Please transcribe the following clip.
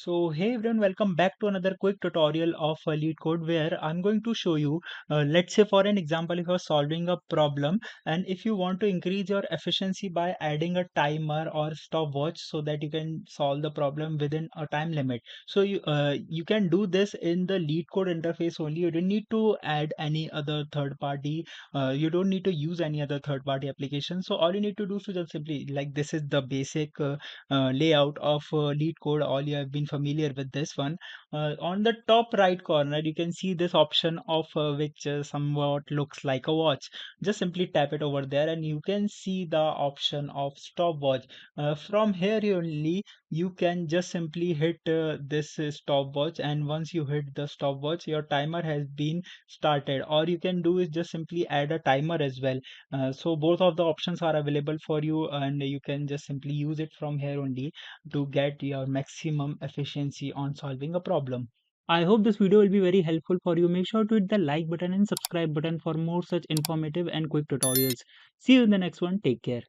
So hey everyone, welcome back to another quick tutorial of LeetCode where I'm going to show you, let's say for an example, if you're solving a problem and if you want to increase your efficiency by adding a timer or stopwatch so that you can solve the problem within a time limit. So you can do this in the LeetCode interface only. You don't need to add any other third party. You don't need to use any other third party application. So all you need to do is to just simply like this is the basic layout of LeetCode. All you have been familiar with this one. On the top right corner, you can see this option of which somewhat looks like a watch. Just simply tap it over there, and you can see the option of stopwatch. From here only, you can just simply hit this stopwatch, and once you hit the stopwatch, your timer has been started. Or you can do is just simply add a timer as well. So both of the options are available for you, and you can just simply use it from here only to get your maximum efficiency on solving a problem. I hope this video will be very helpful for you. Make sure to hit the like button and subscribe button for more such informative and quick tutorials. See you in the next one. Take care.